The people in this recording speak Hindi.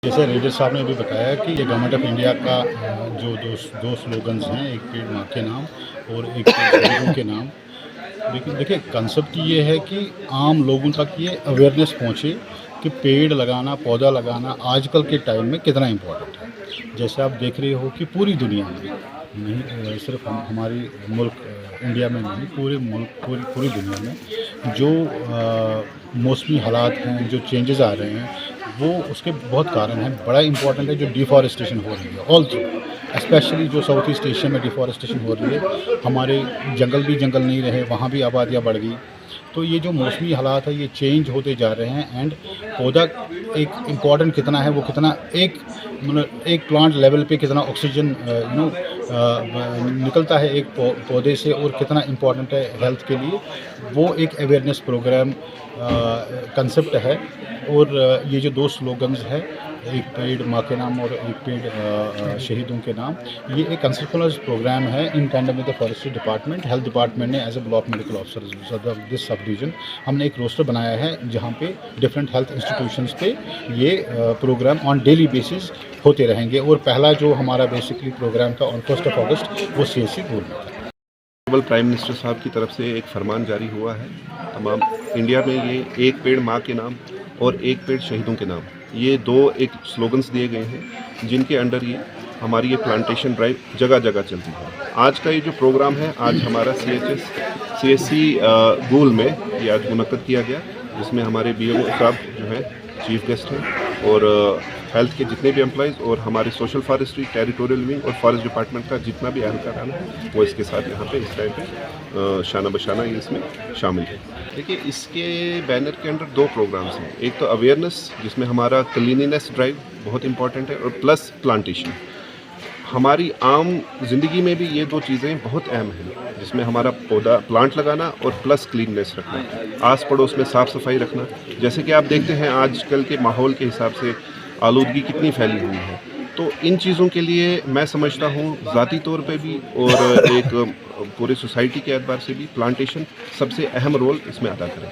जैसे रेडर साहब ने अभी बताया कि ये गवर्नमेंट ऑफ इंडिया का जो दो स्लोगन्स हैं, एक पेड़ माँ के नाम और एक पेड़ शहीदों के नाम। लेकिन देखिए कंसेप्ट ये है कि आम लोगों तक ये अवेयरनेस पहुँचे कि पेड़ लगाना, पौधा लगाना आजकल के टाइम में कितना इम्पोर्टेंट है। जैसे आप देख रहे हो कि पूरी दुनिया में नहीं, सिर्फ हमारी मुल्क इंडिया में नहीं, पूरे मुल्क पूरी दुनिया में जो मौसमी हालात हैं, जो चेंजेस आ रहे हैं, वो उसके बहुत कारण हैं। बड़ा इम्पोर्टेंट है जो डिफ़ॉरेस्टेशन हो रही है ऑल थ्रू, स्पेशली जो साउथ ईस्ट एशिया में डिफ़ॉरेस्टेशन हो रही है। हमारे जंगल नहीं रहे, वहाँ भी आबादियाँ बढ़ गई। तो ये जो मौसमी हालात है ये चेंज होते जा रहे हैं एंड पौधा एक इम्पॉर्टेंट कितना है, वो कितना एक मतलब एक प्लांट लेवल पे कितना ऑक्सीजन निकलता है एक पौधे से और कितना इम्पॉर्टेंट है हेल्थ के लिए, वो एक अवेयरनेस प्रोग्राम कंसेप्ट है। और ये जो दो स्लोगन्स है, एक पेड़ माँ के नाम और एक पेड़ शहीदों के नाम, ये एक कंसेप्चुअल प्रोग्राम है in tandem with the forestry department. Health department ने as a block medical officer this sub division हमने एक रोस्टर बनाया है जहाँ पे डिफरेंट हेल्थ इंस्टीट्यूशंस पे ये प्रोग्राम ऑन डेली बेसिस होते रहेंगे। और पहला जो हमारा बेसिकली प्रोग्राम था ऑन 1 अगस्त वो CSC गोल में था। केवल प्राइम मिनिस्टर साहब की तरफ से एक फरमान जारी हुआ है तमाम इंडिया में, ये एक पेड़ माँ के नाम और एक पेड़ शहीदों के नाम, ये दो एक स्लोगन्स दिए गए हैं जिनके अंडर ये हमारी ये प्लांटेशन ड्राइव जगह जगह चलती है। आज का ये जो प्रोग्राम है, आज हमारा CSC गोल में ये आज मुनक्कद किया गया, जिसमें हमारे BO साहब जो हैं चीफ गेस्ट हैं और हेल्थ के जितने भी एम्प्लॉइज़ और हमारे सोशल फॉरेस्ट्री, टेरिटोरियल विंग और फॉरेस्ट डिपार्टमेंट का जितना भी एहलकार है वो इसके साथ यहाँ पे इस टाइम पे शाना बशाना ये इसमें शामिल है। देखिए, इसके बैनर के अंदर दो प्रोग्राम्स हैं। एक तो अवेयरनेस जिसमें हमारा क्लीनिनेस ड्राइव बहुत इंपॉर्टेंट है और प्लस प्लांटेशन। हमारी आम जिंदगी में भी ये दो चीज़ें बहुत अहम हैं, जिसमें हमारा पौधा प्लांट लगाना और प्लस क्लीननेस रखना, आस पड़ोस में साफ़ सफाई रखना। जैसे कि आप देखते हैं आजकल के माहौल के हिसाब से आलूदगी कितनी फैली हुई है, तो इन चीज़ों के लिए मैं समझता हूँ ज़ाती तौर पे भी और एक पूरे सोसाइटी के एतबार से भी प्लांटेशन सबसे अहम रोल इसमें अदा करें।